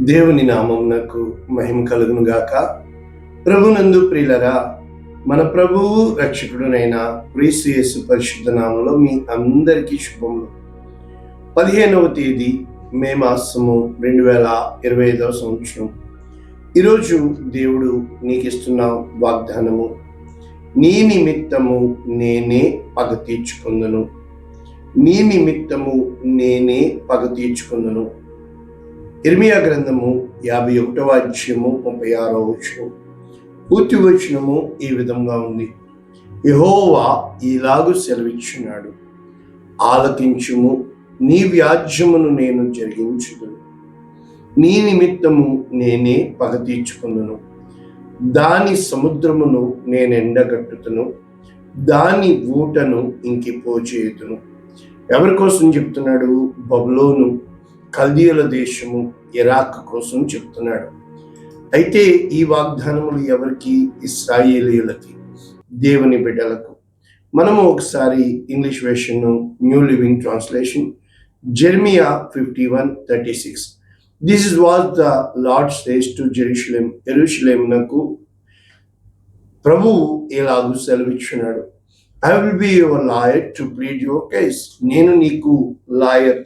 దేవుని నామమునకు మహిమ కలుగును గాక. ప్రభునందు ప్రియులరా, మన ప్రభువు రక్షకుడునైన క్రీస్తు యేసు పరిశుద్ధ నామములో మీ అందరికీ శుభములు. 15వ తేదీ మే మాసము 2025 సంవత్సరం. ఈరోజు దేవుడు నీకు ఇస్తున్న వాగ్దానము, నీ నిమిత్తము నేనే పగ తీర్చుకుందును, నీ నిమిత్తము నేనే పగ తీర్చుకుందును. ఇర్మియా గ్రంథము 51వ అధ్యాయము 36వ వచనం. పూర్తి వచనము ఈ విధంగా ఉంది. యెహోవా ఈలాగు సెలవిచ్చున్నాడు, ఆలకించుము, నీ వ్యాజ్యమును నేను జరిగించుదును, నీ నిమిత్తము నేనే పగ తీర్చుకుందును, దాని సముద్రమును నేను ఎండగట్టుతును, దాని ఊటను ఇంకిపోచేయుదును. ఎవరి కోసం చెప్తున్నాడు? బబులోను, కల్దీయుల దేశము, ఇరాక్ కోసం చెప్తున్నాడు. అయితే ఈ వాగ్దానములు ఎవరికి? ఇశ్రాయేలీయులకి, దేవుని బిడ్డలకు. మనము ఒకసారి English version, new living translation, Jeremiah 51:36. This is what the lord says to Jerusalem. యెరూషలేమునకు ప్రభువు ఇలాగు సెలవిచ్చున్నాడు, I will be your lawyer to plead your case. నేను నీకు లాయర్,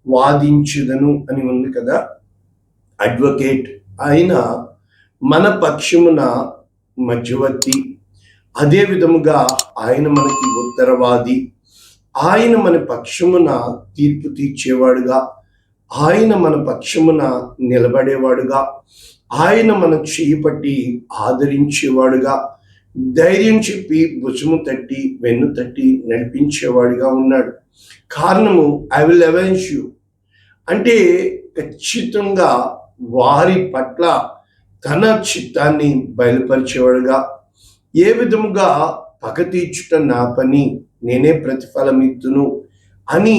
వాదించుదను అని ఉంది కదా. అడ్వకేట్, ఆయన మన పక్షమున మధ్యవర్తి, అదే విధముగా ఆయన మనకి ఉత్తరవాది, ఆయన మన పక్షమున తీర్పు తీర్చేవాడుగా, ఆయన మన పక్షమున నిలబడేవాడుగా, ఆయన మన చేయి పట్టి ఆదరించేవాడుగా, ధైర్యం చెప్పి భుజము తట్టి వెన్ను తట్టి నడిపించేవాడిగా ఉన్నాడు. కారణము, ఐ విల్ అవెంజ్ యు అంటే ఖచ్చితంగా వారి పట్ల తన చిత్తాన్ని బయలుపరిచేవాడుగా, ఏ విధముగా పగ తీర్చుట నా పని, నేనే ప్రతిఫలం ఇద్దును అని,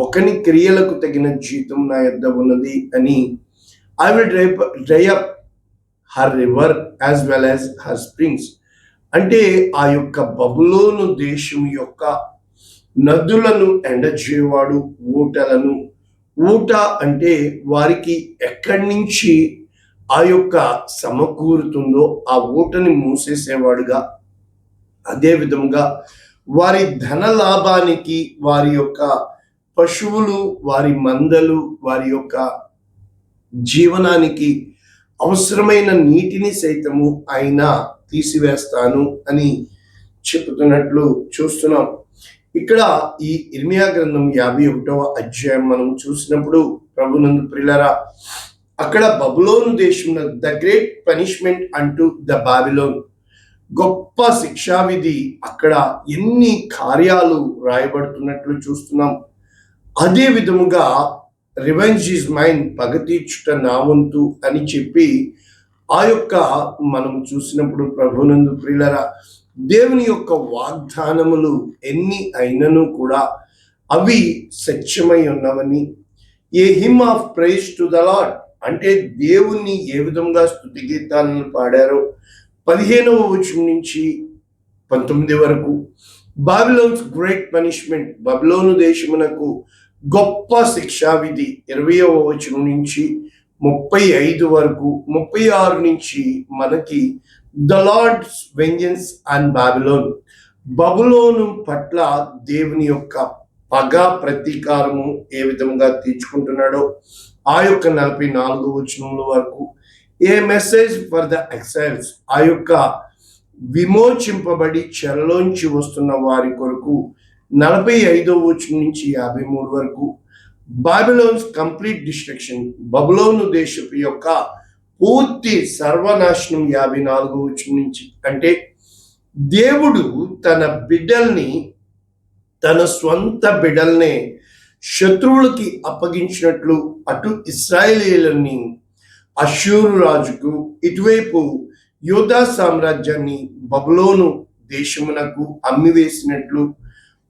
ఒకని క్రియలకు తగిన జీతం నా యొద్ద ఉన్నది అని, I will dry up her river as well as her springs అంటే ఆ యొక్క బబులోను దేశం యొక్క నదులను ఎండజేవాడు, ఊటలను. ఊట అంటే వారికి ఎక్కడి నుంచి ఆ యొక్క సమకూరుతుందో ఆ ఊటని మూసేసేవాడుగా, అదే విధంగా వారి ధన లాభానికి, వారి యొక్క పశువులు, వారి మందలు, వారి యొక్క జీవనానికి అవసరమైన నీటిని సైతము ఆయన తీసివేస్తాను అని చెబుతున్నట్లు చూస్తున్నాం. ఇక్కడ ఈ ఇర్మియా గ్రంథం 51వ అధ్యాయం మనం చూసినప్పుడు, ప్రభునందు ప్రియులారా, అక్కడ బబులోను దేశంలో ద గ్రేట్ పనిష్మెంట్ అంటూ ద బాబిలోన్, గొప్ప శిక్షావిధి, అక్కడ ఎన్ని కార్యాలు రాయబడుతున్నట్లు చూస్తున్నాం. అదే విధముగా రివెంజ్ ఈజ్ మైన్, పగ తీర్చుట నా వంతు అని చెప్పి ఆ యొక్క మనం చూసినప్పుడు, ప్రభునందు ప్రియులారా, దేవుని యొక్క వాగ్దానములు ఎన్ని అయినను కూడా అవి సత్యమై ఉన్నవని, a hymn of praise to the lord అంటే దేవుణ్ణి ఏ విధంగా స్తుతి గీతాలను పాడారో 15వ వచనం నుంచి 19 వరకు, బాబిలోన్స్ గ్రేట్ పనిష్మెంట్, బబులోను దేశమునకు గొప్ప శిక్షావిధి 20వ వచనం నుంచి 35 వరకు, 36 నుంచి మనకి the lord's vengeance and Babylon, బబులోను పట్ల దేవుని యొక్క పగ ప్రతీకారము ఏ విధంగా తీర్చుకుంటున్నాడో ఆ యొక్క 44 వచనముల వరకు, ఏ మెసేజ్ ఫర్ ద ఎక్సైల్స్, ఆ యొక్క విమోచింపబడి చెరలోంచి వస్తున్న వారి కొరకు 45వ వచనం నుంచి 53 వరకు, బాబిలోన్స్ కంప్లీట్ డిస్ట్రక్షన్, బబులోను దేశపు యొక్క పూర్తి సర్వనాశనం 54వ వచనం నుంచి. అంటే దేవుడు తన బిడ్డల్ని, తన స్వంత బిడ్డల్నే శత్రువులకి అప్పగించినట్లు అటు ఇశ్రాయేలీయులని అష్షూరు రాజుకు, ఇటువైపు యూదా సామ్రాజ్యాన్ని బబులోను దేశమునకు అమ్మివేసినట్లు,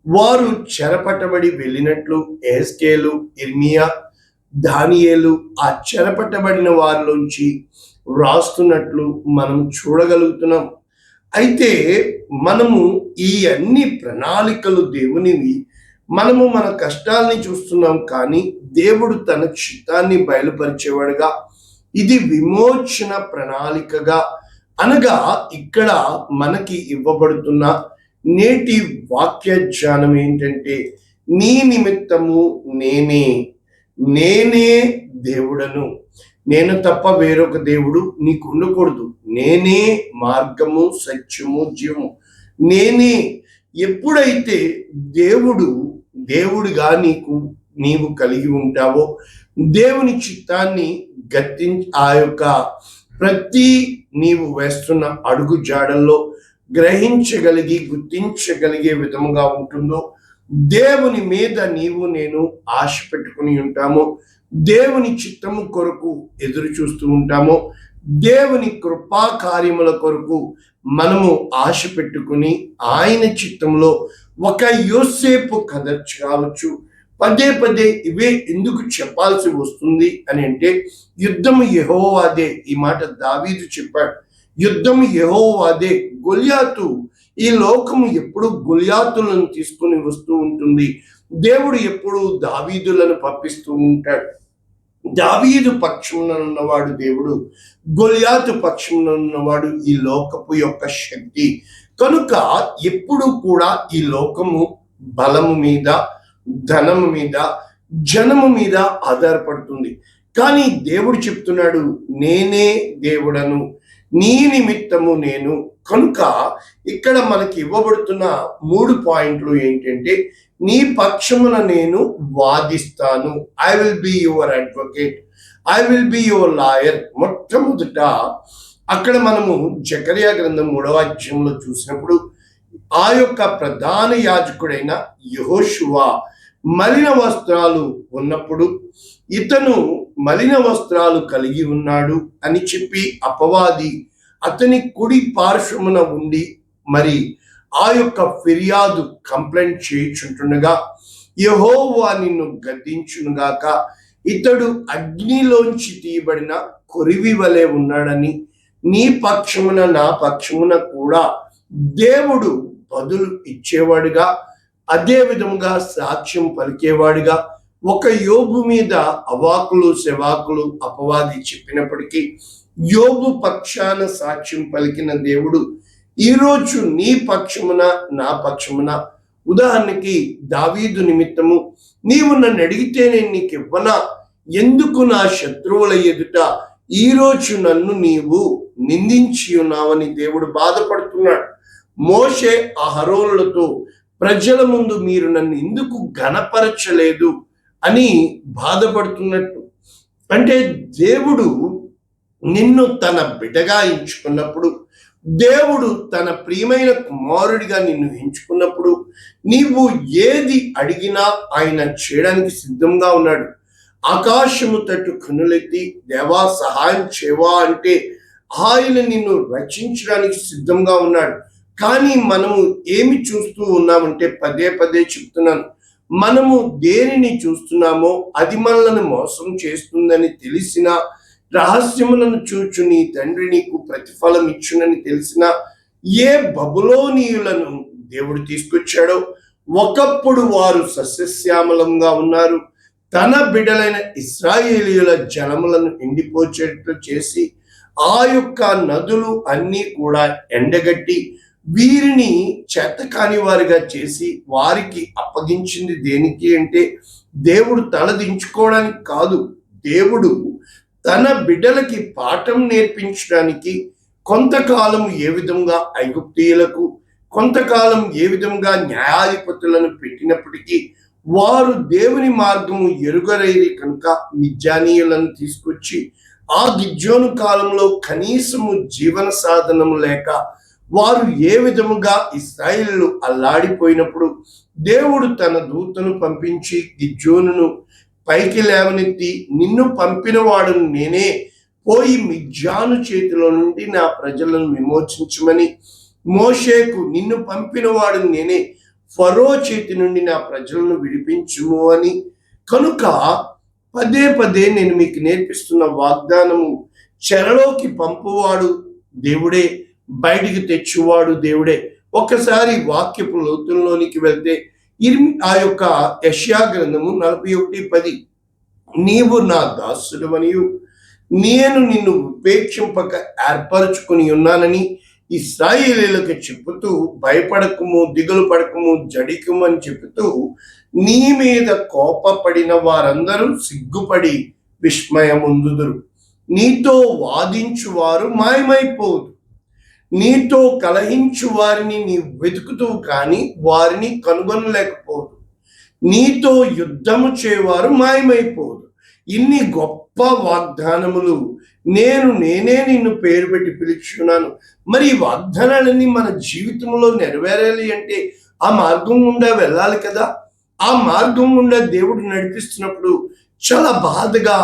వారు చెరపట్టబడి వెళ్ళినట్లు ఎహెజ్కేలు, ఇర్మియా, దానియేలు ఆ చెరపట్టబడిన వారిలోంచి వ్రాస్తున్నట్లు మనం చూడగలుగుతున్నాం. అయితే మనము ఈ అన్ని ప్రణాళికలు దేవునివి, మనము మన కష్టాల్ని చూస్తున్నాం, కానీ దేవుడు తన చిత్తాన్ని బయలుపరిచేవాడుగా, ఇది విమోచన ప్రణాళికగా, అనగా ఇక్కడ మనకి ఇవ్వబడుతున్న నేటి వాక్య ధ్యానం ఏంటంటే, నీ నిమిత్తము నేనే దేవుడను, నేను తప్ప వేరొక దేవుడు నీకు ఉండకూడదు, నేనే మార్గము సత్యము జీవము, నేనే. ఎప్పుడైతే దేవుడిగా నీవు కలిగి ఉంటావో, దేవుని చిత్తాన్ని ఆ యొక్క ప్రతి నీవు వేస్తున్న అడుగు జాడల్లో గ్రహించగలిగి గుర్తించగలిగే విధముగా ఉంటుందో, దేవుని మీద నేను ఆశ పెట్టుకుని ఉంటామో, దేవుని చిత్తము కొరకు ఎదురు చూస్తూ ఉంటామో, దేవుని కృపా కార్యముల కొరకు మనము ఆశ పెట్టుకుని ఆయన చిత్తంలో ఒక యోసేపు కథ కావచ్చు. పదే పదే ఇవే ఎందుకు చెప్పాల్సి వస్తుంది అని అంటే, యుద్ధము యెహోవాదే. ఈ మాట దావీదు చెప్పాడు, యుద్ధము యెహోవాదే. గొల్యాతు, ఈ లోకము ఎప్పుడు గొల్యాతులను తీసుకుని వస్తూ ఉంటుంది, దేవుడు ఎప్పుడు దావీదులను పంపిస్తూ ఉంటాడు. దావీదు పక్షమున ఉన్నవాడు దేవుడు, గొల్యాతు పక్షమున ఉన్నవాడు ఈ లోకపు యొక్క శక్తి. కనుక ఎప్పుడు కూడా ఈ లోకము బలము మీద, ధనము మీద, జనము మీద ఆధారపడుతుంది. కానీ దేవుడు చెప్తున్నాడు, నేనే దేవుడను, నీ నిమిత్తము నేను. కనుక ఇక్కడ మనకి ఇవ్వబడుతున్న 3 పాయింట్లు ఏంటంటే, నీ పక్షమున నేను వాదిస్తాను, I will be your advocate, I will be your lawyer. మొట్టమొదట అక్కడ మనము జకర్యా గ్రంథం 3వ అధ్యాయంలో చూసినప్పుడు, ఆ యొక్క ప్రధాన యాజకుడైన యెహోషువ మలిన వస్త్రాలు ఉన్నప్పుడు, ఇతను మలిన వస్త్రాలు కలిగి ఉన్నాడు అని చెప్పి అపవాది అతని కుడి పార్శ్వమున ఉండి మరి ఆ యొక్క ఫిర్యాదు కంప్లైంట్ చేయుచుంటుండగా, యెహోవా నిన్ను గద్దించునుగాక, ఇతడు అగ్నిలోంచి తీయబడిన కొరివి వలె ఉన్నాడని, నీ పక్షమున నా పక్షమున కూడా దేవుడు బదులు ఇచ్చేవాడుగా, అదే విధముగా సాక్ష్యం పలికేవాడిగా, ఒక యోబు మీద అవాకులు సెవాకులు అపవాది చెప్పినప్పటికీ యోబు పక్షాన సాక్ష్యం పలికిన దేవుడు ఈరోజు నీ పక్షమున నా పక్షమున. ఉదాహరణకి దావీదు నిమిత్తము, నీవు నన్ను అడిగితే నేను నీకు ఇవ్వనా, ఎందుకు నా శత్రువుల ఎదుట ఈరోజు నన్ను నీవు నిందించి ఉన్నావని దేవుడు బాధపడుతున్నాడు. మోషే అహరోనులతో ప్రజల ముందు మీరు నన్ను ఎందుకు ఘనపరచలేదు అని బాధపడుతున్నట్టు. అంటే దేవుడు నిన్ను తన బిడ్డగా ఎంచుకున్నప్పుడు, దేవుడు తన ప్రియమైన కుమారుడిగా నిన్ను ఎంచుకున్నప్పుడు, నీవు ఏది అడిగినా ఆయన చేయడానికి సిద్ధంగా ఉన్నాడు. ఆకాశము తట్టు కన్నులెత్తి దేవా సహాయం చేయవా అంటే ఆయన నిన్ను రక్షించడానికి సిద్ధంగా ఉన్నాడు. కానీ మనము ఏమి చూస్తూ ఉన్నామంటే, పదే పదే చెప్తున్నాను, మనము దేనిని చూస్తున్నామో అది మనల్ని మోసం చేస్తుందని తెలిసిన, రహస్యములను చూచు నీ తండ్రి నీకు ప్రతిఫలం ఇచ్చునని తెలిసిన ఏ బబులోనీయులను దేవుడు తీసుకొచ్చాడో, ఒకప్పుడు వారు సస్యశ్యామలంగా ఉన్నారు, తన బిడ్డలైన ఇశ్రాయేలీయుల జలములను ఎండిపోచేట్లు చేసి ఆ యొక్క నదులు అన్నీ కూడా ఎండగట్టి వీరిని చేతకాని వారిగా చేసి వారికి అప్పగించింది దేనికి అంటే, దేవుడు తలదించుకోవడానికి కాదు, దేవుడు తన బిడ్డలకి పాఠం నేర్పించడానికి కొంతకాలం ఏ విధంగా ఐగుప్తీయులకు, కొంతకాలం ఏ విధంగా న్యాయాధిపతులను పెట్టినప్పటికీ వారు దేవుని మార్గము ఎరుగరైరి కనుక మిద్యానీయులను తీసుకొచ్చి ఆ గిద్యోను కాలంలో కనీసము జీవన సాధనము లేక వారు ఏ విధముగా ఇశ్రాయేలు అల్లాడిపోయినప్పుడు దేవుడు తన దూతను పంపించి గిద్యోనును పైకి లేవనెత్తి, నిన్ను పంపిన వాడు నేనే, పోయి మిద్యాను చేతిలో నుండి నా ప్రజలను విమోచించమని, మోషేకు నిన్ను పంపిన వాడు నేనే, ఫరో చేతి నుండి నా ప్రజలను విడిపించుము అని. కనుక పదే పదే నేను మీకు నేర్పిస్తున్న వాగ్దానము, చెరలోకి పంపువాడు దేవుడే, బయటికి తెచ్చువాడు దేవుడే. ఒకసారి వాక్యపు లోతుల్లోనికి వెళ్తే ఆ యొక్క యెషయా గ్రంథము 41:10, నీవు నా దాసుడవనియు నేను నిన్ను ఉపేక్షింపక ఏర్పరచుకుని ఉన్నానని ఇశ్రాయేలీయులకు చెబుతూ, భయపడకము, దిగులు పడకము, జడికము అని చెబుతూ, నీ మీద కోపపడిన వారందరూ సిగ్గుపడి విస్మయముందుదురు. నీతో వాదించువారు మాయమైపోదు, నీతో కలహించు వారిని నీ వెతుకుతూ కానీ వారిని కనుగొనలేకపోదు, నీతో యుద్ధము చేయవారు మాయమైపోదు. ఇన్ని గొప్ప వాగ్దానములు నేనే నిన్ను పేరు పెట్టి పిలుచున్నాను. మరి ఈ వాగ్దానాలన్నీ మన జీవితంలో నెరవేరాలి అంటే ఆ మార్గం గుండా వెళ్ళాలి కదా. ఆ మార్గం గుండా దేవుడు నడిపిస్తున్నప్పుడు చాలా బాధగా,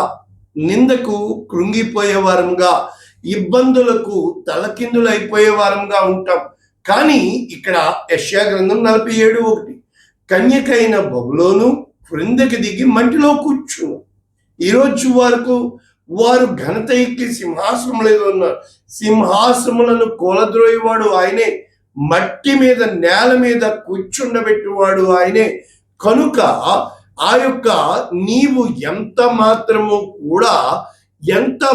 నిందకు కృంగిపోయే వారంగా, ఇబ్బందులకు తలకిందులు అయిపోయే వారంగా ఉంటాం. కానీ ఇక్కడ యెషయా గ్రంథం 47:1, కన్యకైన బబులోను క్రిందకి దిగి మంటిలో కూర్చును. ఈరోజు వరకు వారు ఘనత ఎక్కి సింహాసనములలో ఉన్నారు. సింహాసనములను కూలద్రోయేవాడు ఆయనే, మట్టి మీద నేల మీద కూర్చుండబెట్టువాడు ఆయనే. కనుక ఆ యొక్క నీవు ఎంత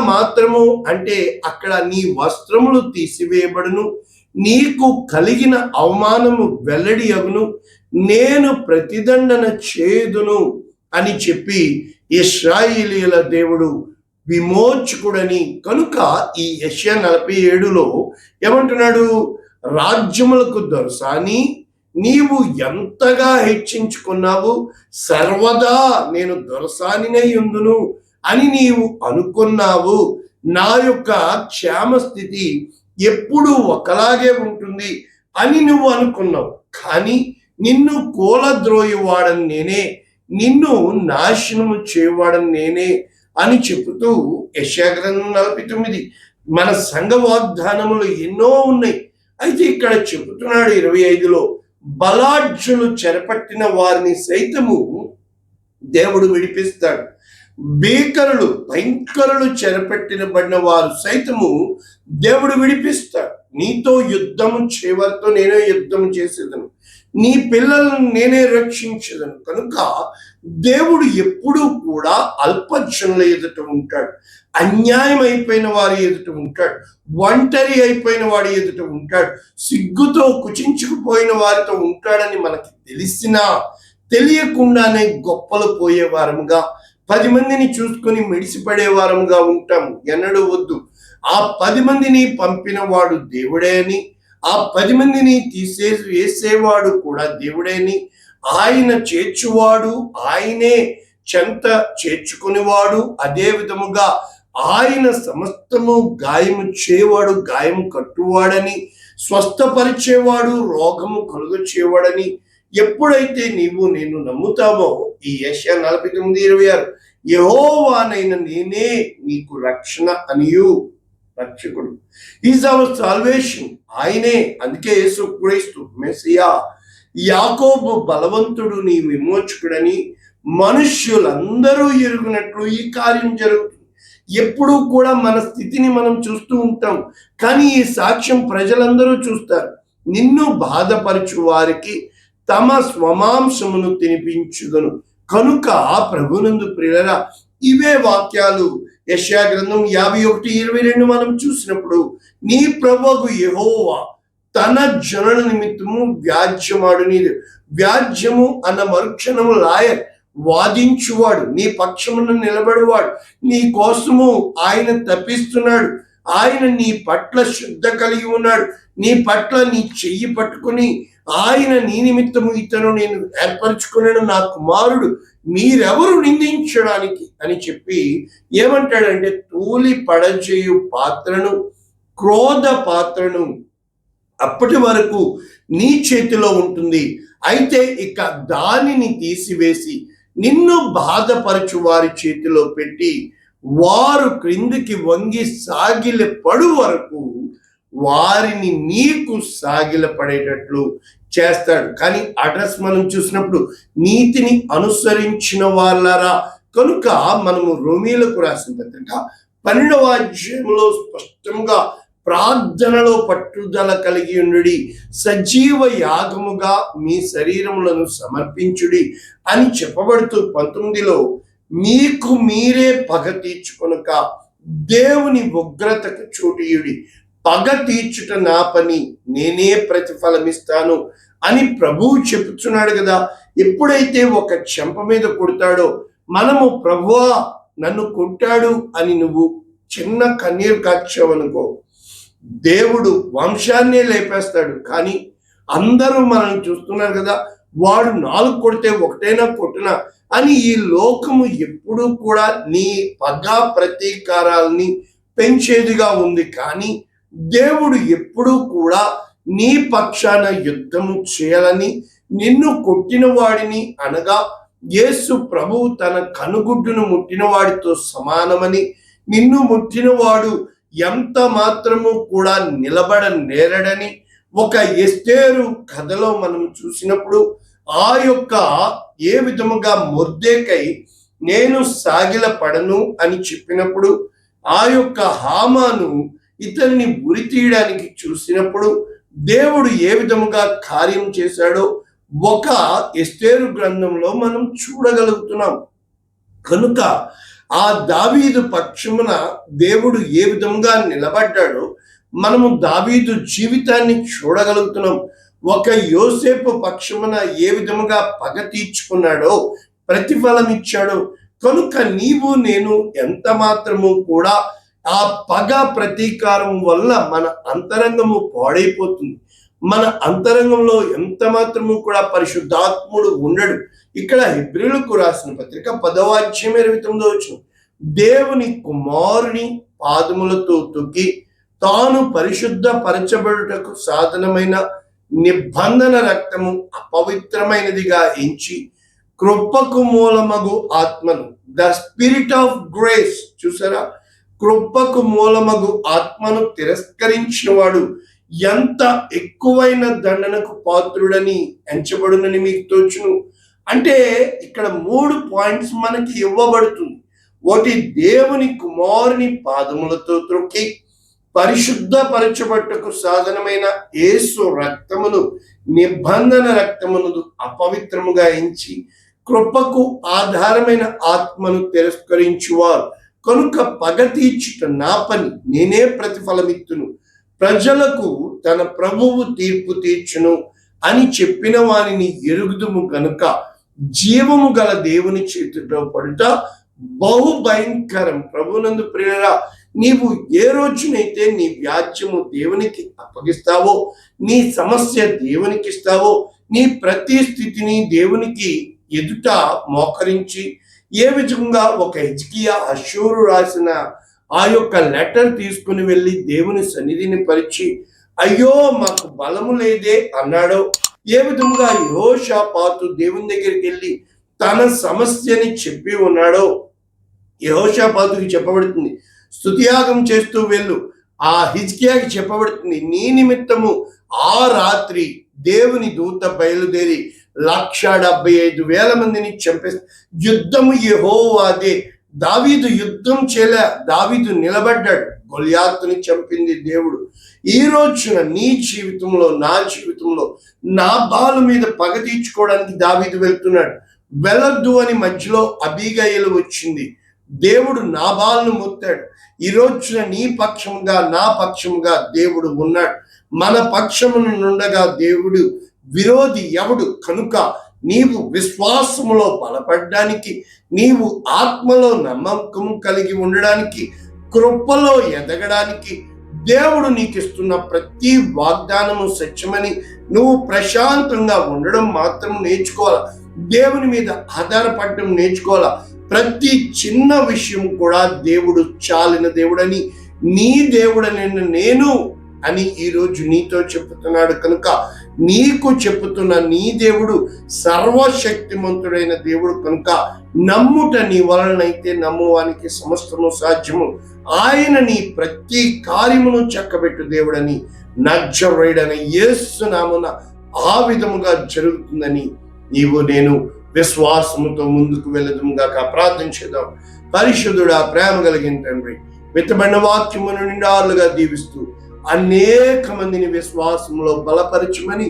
మాత్రము అంటే అక్కడ నీ వస్త్రములు తీసివేయబడును, నీకు కలిగిన అవమానము వెల్లడి అగును, నేను ప్రతిదండన చేదును అని చెప్పి ఇశ్రాయేలీయుల దేవుడు విమోచకుడని. కనుక ఈ యెషయా 47లో ఏమంటున్నాడు? రాజ్యములకు దొరసాని నీవు ఎంతగా హెచ్చించుకున్నావు, సర్వదా నేను దొరసానినై ఉందును అని నీవు అనుకున్నావు. నా యొక్క క్షేమ స్థితి ఎప్పుడు ఒకలాగే ఉంటుంది అని నువ్వు అనుకున్నావు. కానీ నిన్ను కూలద్రోయేవాడని నేనే, నిన్ను నాశనము చేయవాడని నేనే అని చెబుతూ యెషయా గ్రంథం 49. మన సంఘ వాగ్దానములు ఎన్నో ఉన్నాయి. అయితే ఇక్కడ చెబుతున్నాడు 25లో, బలాఢ్యులు చెరపట్టిన వారిని సైతము దేవుడు విడిపిస్తాడు. భయంకరులు చెరపెట్టినబడిన వారు సైతము దేవుడు విడిపిస్తాడు. నీతో యుద్ధము చేయవారితో నేనే యుద్ధము చేసేదను, నీ పిల్లలను నేనే రక్షించేదను. కనుక దేవుడు ఎప్పుడూ కూడా అల్పజనుల ఎదుట ఉంటాడు, అన్యాయం అయిపోయిన వారి ఎదుట ఉంటాడు, ఒంటరి అయిపోయిన వాడి ఎదుట ఉంటాడు, సిగ్గుతో కుచించుకుపోయిన వారితో ఉంటాడని మనకి తెలిసినా తెలియకుండానే గొప్పలు పోయే వారముగా, 10 మందిని చూసుకొని మెడిసిపడే వారముగా ఉంటాం. ఎన్నడూ వద్దు. ఆ 10 మందిని పంపిన వాడు దేవుడే అని, ఆ 10 మందిని వేసేవాడు కూడా దేవుడే అని, ఆయన చేర్చువాడు ఆయనే, చెంత చేర్చుకునేవాడు అదే విధముగా ఆయన సమస్తము గాయము చేయవాడు, గాయము కట్టువాడని, స్వస్థపరిచేవాడు, రోగము కలుగ చేయవాడని ఎప్పుడైతే నేను నమ్ముతావో, ఈ యెషయా 49:26, యెహోవానైన నేనే నీకు రక్షణ అనియు, రక్షకుడు, ఈజ్ అవర్ సాల్వేషన్, ఆయనే. అందుకే యేసుక్రీస్తు మెస్సియా, యాకోబు బలవంతుడు నీ విమోచకుడని మనుష్యులందరూ ఎరుగునట్లు ఈ కార్యం జరుగుతుంది. ఎప్పుడూ కూడా మన స్థితిని మనం చూస్తూ ఉంటాం, కానీ ఈ సాక్ష్యం ప్రజలందరూ చూస్తారు. నిన్ను బాధపరచు వారికి తమ స్వమాంసమును తినిపించుదును. కనుక ప్రభునందు ప్రియులారా, ఇవే వాక్యాలు యెషయా గ్రంథం 51:22 మనం చూసినప్పుడు, నీ ప్రభువు యెహోవా తన జనుల నిమిత్తము వ్యాజ్యమాడు. నీది వ్యాజ్యము అన్న మరుక్షణము లాయర్, వాదించువాడు, నీ పక్షమున నిలబడేవాడు, నీ కోసము ఆయన తప్పిస్తున్నాడు. ఆయన నీ పట్ల శ్రద్ధ కలిగి ఉన్నాడు, నీ పట్ల నీ చెయ్యి పట్టుకుని ఆయన నీ నిమిత్తము ఇతను నేను ఏర్పరచుకున్నాను, నా కుమారుడు, మీరెవరు నిందించడానికి అని చెప్పి ఏమంటాడంటే, తూలి పడజేయు పాత్రను, క్రోధ పాత్రను అప్పటి వరకు నీ చేతిలో ఉంటుంది. అయితే ఇక దానిని తీసివేసి నిన్ను బాధపరచు వారి చేతిలో పెట్టి వారు క్రిందికి వంగి సాగిల పడు వరకు వారిని నీకు సాగిల పడేటట్లు చేస్తాడు. కానీ అడ్రస్ మనం చూసినప్పుడు, నీతిని అనుసరించిన వాళ్ళరా. కనుక మనము రోమీలకు రాసిన పత్రిక 12వ అధ్యాయంలో స్పష్టంగా ప్రార్థనలో పట్టుదల కలిగి ఉండుడి, సజీవ యాగముగా మీ శరీరములను సమర్పించుడి అని చెప్పబడుతూ 19లో, మీకు మీరే పగ తీర్చుకొనక దేవుని ఉగ్రతకు చోటీయుడి, పగ తీర్చుట నా పని, నేనే ప్రతిఫలమిస్తాను అని ప్రభువు చెప్పుచున్నాడు కదా. ఎప్పుడైతే ఒక చెంప మీద కొడతాడో మనము, ప్రభువా నన్ను కొట్టాడు అని నువ్వు చిన్న కన్నీరు కార్చావనుకో, దేవుడు వంశాన్నే లేపేస్తాడు. కానీ అందరూ మనల్ని చూస్తున్నారు కదా, వాడు 4 కొడితే ఒకటైనా కొట్టినా అని ఈ లోకము ఎప్పుడూ కూడా నీ పగ ప్రతీకారాలని పెంచేదిగా ఉంది. కానీ దేవుడు ఎప్పుడూ కూడా నీ పక్షాన యుద్ధము చేయాలని, నిన్ను కొట్టిన వాడిని అనగా యేసు ప్రభువు తన కనుగుడ్డును ముట్టిన వాడితో సమానమని, నిన్ను ముట్టిన వాడు ఎంత మాత్రము కూడా నిలబడ నేరడని ఒక ఎస్తేరు కథలో మనం చూసినప్పుడు, ఆ యొక్క ఏ విధముగా మొర్దెకై నేను సాగిల పడను అని చెప్పినప్పుడు, ఆ యొక్క హామాను ఇతన్ని ఉరి తీయడానికి చూసినప్పుడు దేవుడు ఏ విధముగా కార్యం చేశాడో ఒక ఎస్తేరు గ్రంథంలో మనం చూడగలుగుతున్నాం. కనుక ఆ దావీదు పక్షమున దేవుడు ఏ విధంగా నిలబడ్డాడో మనము దావీదు జీవితాన్ని చూడగలుగుతున్నాం. ఒక యోసేపు పక్షమున ఏ విధముగా పగ తీర్చుకున్నాడో, ప్రతిఫలం ఇచ్చాడో. కనుక నీవు నేను ఎంత మాత్రము కూడా ఆ పగ ప్రతీకారం వల్ల మన అంతరంగము పాడైపోతుంది. మన అంతరంగంలో ఎంత మాత్రము కూడా పరిశుద్ధాత్ముడు ఉండడు. ఇక్కడ హెబ్రీయులకు రాసిన పత్రిక 10వ అధ్యాయం 29వ వచనం, దేవుని కుమారుని పాదములతో తొక్కి తాను పరిశుద్ధ పరచబడుటకు సాధనమైన నిబంధన రక్తము అపవిత్రమైనదిగా ఎంచి కృపకు మూలమగు ఆత్మను, ద స్పిరిట్ ఆఫ్ గ్రేస్, చూసారా, కృపకు మూలమగు ఆత్మను తిరస్కరించిన వాడు ఎంత ఎక్కువైన దండనకు పాత్రుడని ఎంచబడునని మీకు తోచును. అంటే ఇక్కడ 3 పాయింట్స్ మనకి ఇవ్వబడుతుంది. ఒకటి, దేవుని కుమారుని పాదములతో త్రొక్కి పరిశుద్ధపరచబట్టుకు సాధనమైన యేసు రక్తమును, నిబంధన రక్తమును అపవిత్రముగా ఎంచి కృపకు ఆధారమైన ఆత్మను తిరస్కరించువారు. కనుక పగ తీర్చుట నా పని, నేనే ప్రతిఫలమిత్తును, ప్రజలకు తన ప్రభువు తీర్పు తీర్చును అని చెప్పిన వానిని ఎరుగుదుము గనుక జీవము గల దేవుని చేతిలో పడుట బహు భయంకరం. ప్రభునందు ప్రియులారా, నీవు ఏ రోజునైతే నీ వ్యాజ్యము దేవునికి అప్పగిస్తావో, నీ సమస్య దేవునికి ఇస్తావో, నీ ప్రతి స్థితిని దేవునికి ఎదుట మోకరించి, ఏ విధంగా ఒక హిజ్కియా అష్షూరు రాసిన ఆ యొక్క లెటర్ తీసుకుని వెళ్ళి దేవుని సన్నిధిని పరిచి, అయ్యో మాకు బలము లేదే అన్నాడో, ఏ విధంగా యెహోషాపాతు దేవుని దగ్గరికి వెళ్ళి తన సమస్యని చెప్పి ఉన్నాడో, యెహోషాపాతుకి చెప్పబడుతుంది స్తుతియాగం చేస్తూ వెళ్ళు. ఆ హిజ్కియాకి చెప్పబడుతుంది, నీ నిమిత్తము ఆ రాత్రి దేవుని దూత బయలుదేరి 1,75,000 మందిని చంపేసి, యుద్ధము యెహోవాదే. దావీదు యుద్ధం చేయలే, దావీదు నిలబడ్డాడు. గొల్యాతుని చంపింది దేవుడు. ఈ రోజున నీ జీవితంలో, నా జీవితంలో నా బాలు మీద పగ తీర్చుకోవడానికి దావీదు వెళ్తున్నాడు. వెళ్ళొద్దు అని మధ్యలో అబీగయలు వచ్చింది. దేవుడు నాబాలును ముత్తాడు. ఈ రోజున నీ పక్షముగా, నా పక్షముగా దేవుడు ఉన్నాడు. మన పక్షమును నుండగా దేవుడు విరోధి ఎవడు? కనుక నీవు విశ్వాసములో బలపడడానికి, నీవు ఆత్మలో నమ్మకము కలిగి ఉండడానికి, కృపలో ఎదగడానికి దేవుడు నీకు ఇస్తున్న ప్రతి వాగ్దానము సత్యమని నువ్వు ప్రశాంతంగా ఉండడం మాత్రం నేర్చుకోవాలా. దేవుని మీద ఆధారపడడం నేర్చుకోవాలా. ప్రతి చిన్న విషయం కూడా దేవుడు చాలిన దేవుడని, నీ దేవుడని నేను అని ఈరోజు నీతో చెప్పుతున్నాడు. కనుక నీకు చెప్పుతున్న నీ దేవుడు సర్వశక్తిమంతుడైన దేవుడు. కనుక నమ్ముట నీ వలనైతే నమ్మువానికి సమస్తము సాధ్యము. ఆయన నీ ప్రతి కార్యమును చక్కబెట్టు దేవుడని, నజరేయుడైన యేసు నామమున ఆ విధముగా జరుగుతుందని నీవు నేను విశ్వాసముతో ముందుకు వెళ్ళదుముగాక. ప్రార్థన చేద్దాం. పరిశుద్ధుడా, ప్రేమ కలిగిన తండ్రి, విత్తబడిన వాక్యమును నిండాలుగా దీవిస్తూ అనేక మందిని విశ్వాసంలో బలపరచమని,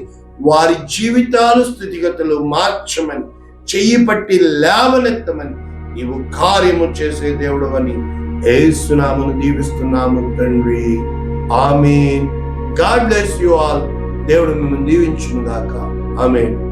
వారి జీవితాలు స్థితిగతులు మార్చమని, చెయ్యి పట్టి లేవనెత్తమని నీవు కార్యము చేసే దేవుడు అని యేసునామమున దీవిస్తున్నాము తండ్రి. Amen. God bless you all. దేవుడు మిమ్మల్ని దీవించును గాక. ఆమేన్.